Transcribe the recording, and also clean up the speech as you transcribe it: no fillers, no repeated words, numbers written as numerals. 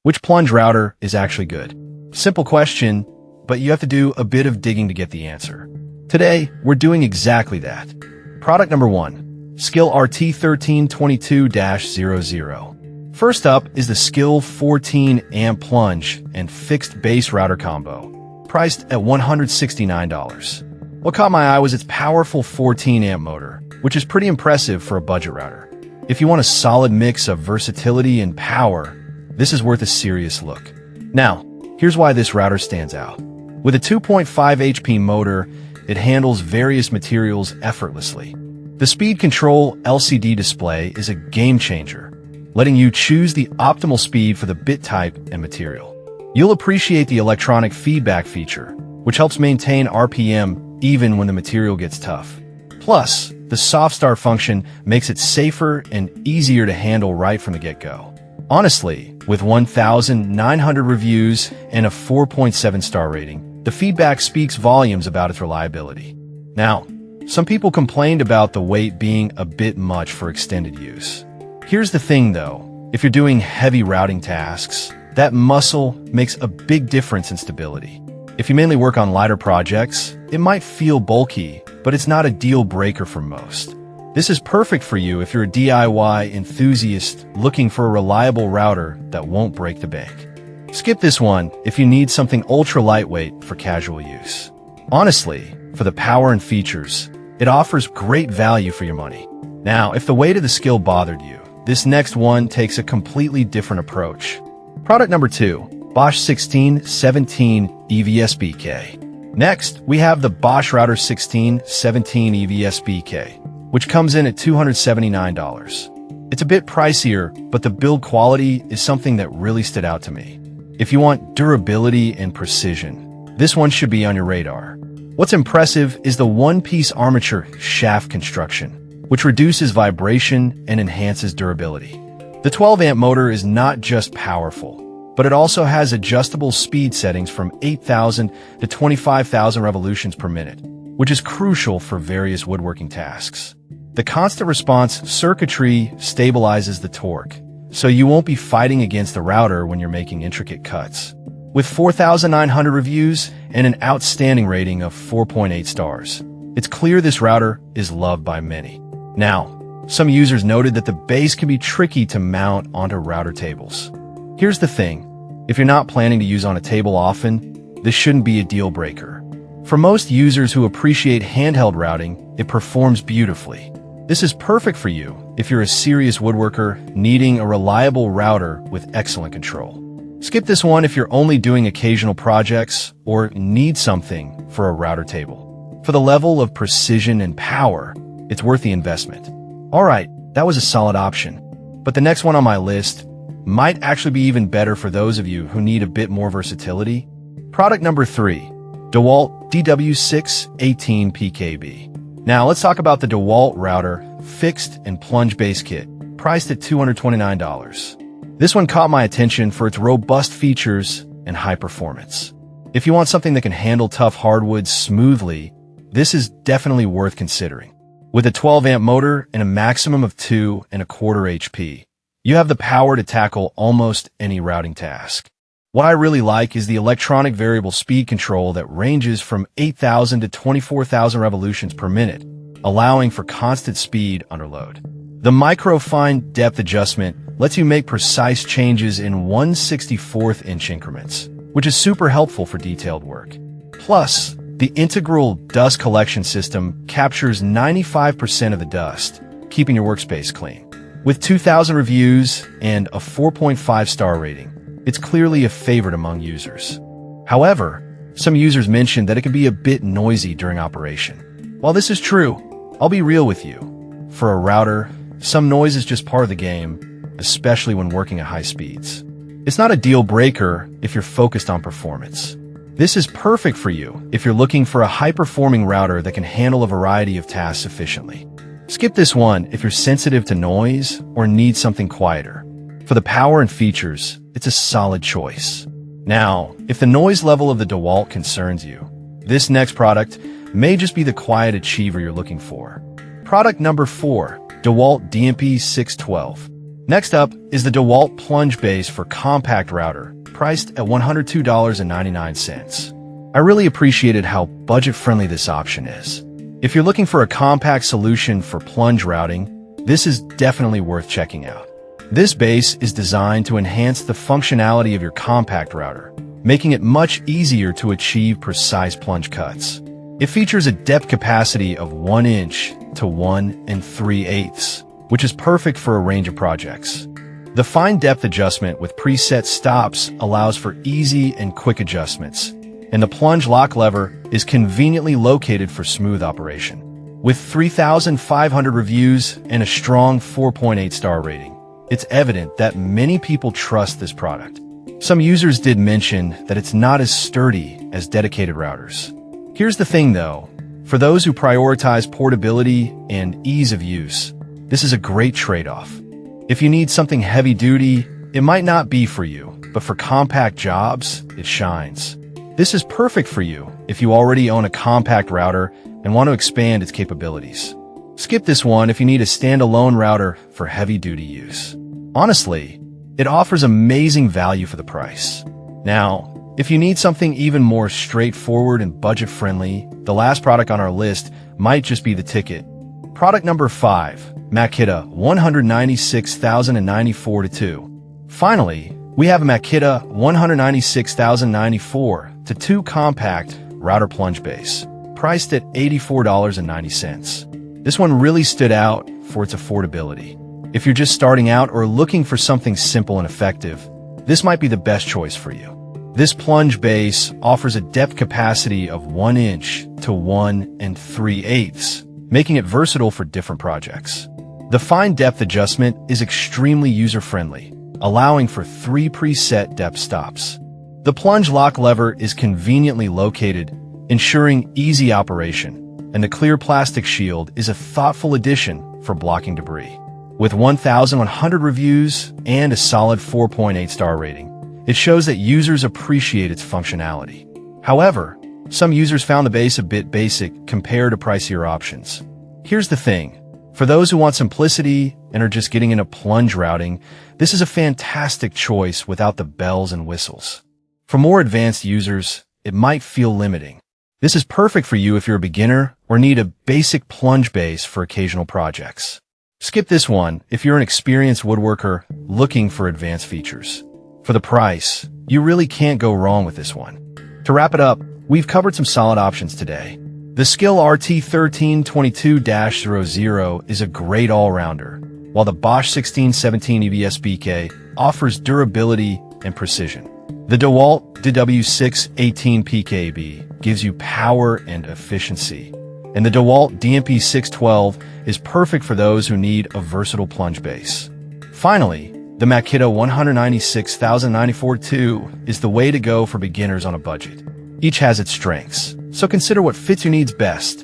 Which plunge router is actually good? Simple question, but you have to do a bit of digging to get the answer. Today, we're doing exactly that. Product number 1. Skill RT1322-00. First up is the Skill 14 amp plunge and fixed base router combo, priced at $169. What caught my eye was its powerful 14 amp motor, which is pretty impressive for a budget router. If you want a solid mix of versatility and power, this is worth a serious look. Now, here's why this router stands out. With a 2.5 HP motor, it handles various materials effortlessly. The speed control LCD display is a game changer, letting you choose the optimal speed for the bit type and material. You'll appreciate the electronic feedback feature, which helps maintain RPM even when the material gets tough. Plus, the soft start function makes it safer and easier to handle right from the get-go. Honestly, with 1,900 reviews and a 4.7 star rating, the feedback speaks volumes about its reliability. Now, some people complained about the weight being a bit much for extended use. Here's the thing though, if you're doing heavy routing tasks, that muscle makes a big difference in stability. If you mainly work on lighter projects, it might feel bulky, but it's not a deal breaker for most. This is perfect for you if you're a DIY enthusiast looking for a reliable router that won't break the bank. Skip this one if you need something ultra lightweight for casual use. Honestly, for the power and features, it offers great value for your money. Now, if the weight of the skill bothered you, this next one takes a completely different approach. Product number 2, Bosch 1617 EVSBK. Next, we have the Bosch Router 1617 EVSBK, which comes in at $279. It's a bit pricier, but the build quality is something that really stood out to me. If you want durability and precision, this one should be on your radar. What's impressive is the one-piece armature shaft construction, which reduces vibration and enhances durability. The 12-amp motor is not just powerful, but it also has adjustable speed settings from 8,000 to 25,000 revolutions per minute, which is crucial for various woodworking tasks. The constant response circuitry stabilizes the torque, so you won't be fighting against the router when you're making intricate cuts. With 4,900 reviews and an outstanding rating of 4.8 stars, it's clear this router is loved by many. Now, some users noted that the base can be tricky to mount onto router tables. Here's the thing, if you're not planning to use on a table often, this shouldn't be a deal breaker. For most users who appreciate handheld routing, it performs beautifully. This is perfect for you if you're a serious woodworker needing a reliable router with excellent control. Skip this one if you're only doing occasional projects or need something for a router table. For the level of precision and power, it's worth the investment. Alright, that was a solid option. But the next one on my list might actually be even better for those of you who need a bit more versatility. Product number 3, DeWalt DW618 PKB. Now let's talk about the DeWalt router fixed and plunge base kit, priced at $229. This one caught my attention for its robust features and high performance. If you want something that can handle tough hardwoods smoothly, this is definitely worth considering. With a 12-amp motor and a maximum of 2.25 HP, you have the power to tackle almost any routing task. What I really like is the electronic variable speed control that ranges from 8,000 to 24,000 revolutions per minute, allowing for constant speed under load. The micro-fine depth adjustment lets you make precise changes in 1/64th inch increments, which is super helpful for detailed work. Plus, the integral dust collection system captures 95% of the dust, keeping your workspace clean. With 2,000 reviews and a 4.5 star rating, it's clearly a favorite among users. However, some users mentioned that it can be a bit noisy during operation. While this is true, I'll be real with you. For a router, some noise is just part of the game, especially when working at high speeds. It's not a deal breaker if you're focused on performance. This is perfect for you if you're looking for a high-performing router that can handle a variety of tasks efficiently. Skip this one if you're sensitive to noise or need something quieter. For the power and features, it's a solid choice. Now, if the noise level of the DeWalt concerns you, this next product may just be the quiet achiever you're looking for. Product number 4, DeWalt DMP 612. Next up is the DeWalt Plunge base for compact router, priced at $102.99. I really appreciated how budget-friendly this option is. If you're looking for a compact solution for plunge routing, this is definitely worth checking out. This base is designed to enhance the functionality of your compact router, making it much easier to achieve precise plunge cuts. It features a depth capacity of 1 inch to 1 3/8, which is perfect for a range of projects. The fine depth adjustment with preset stops allows for easy and quick adjustments, and the plunge lock lever is conveniently located for smooth operation. With 3,500 reviews and a strong 4.8 star rating, it's evident that many people trust this product. Some users did mention that it's not as sturdy as dedicated routers. Here's the thing though, for those who prioritize portability and ease of use, this is a great trade-off. If you need something heavy-duty, it might not be for you, but for compact jobs, it shines. This is perfect for you if you already own a compact router and want to expand its capabilities. Skip this one if you need a standalone router for heavy-duty use. Honestly, it offers amazing value for the price. Now, if you need something even more straightforward and budget-friendly, the last product on our list might just be the ticket. Product number 5, Makita 196,094-2. Finally, we have a Makita 196,094-2 compact router plunge base, priced at $84.90. This one really stood out for its affordability. If you're just starting out or looking for something simple and effective, this might be the best choice for you. This plunge base offers a depth capacity of 1 inch to 1 3/8, making it versatile for different projects. The fine depth adjustment is extremely user-friendly, allowing for 3 preset depth stops. The plunge lock lever is conveniently located, ensuring easy operation, and the clear plastic shield is a thoughtful addition for blocking debris. With 1,100 reviews and a solid 4.8 star rating, it shows that users appreciate its functionality. However, some users found the base a bit basic compared to pricier options. Here's the thing. For those who want simplicity and are just getting into plunge routing, this is a fantastic choice without the bells and whistles. For more advanced users, it might feel limiting. This is perfect for you if you're a beginner or need a basic plunge base for occasional projects. Skip this one if you're an experienced woodworker looking for advanced features. For the price, you really can't go wrong with this one. To wrap it up, we've covered some solid options today. The Skill RT1322-00 is a great all-rounder, while the Bosch 1617 EVS BK offers durability and precision. The DeWalt DW618 PKB gives you power and efficiency, and the DeWalt DMP 612 is perfect for those who need a versatile plunge base. Finally, the Makita 196,094-2 is the way to go for beginners on a budget. Each has its strengths, so consider what fits your needs best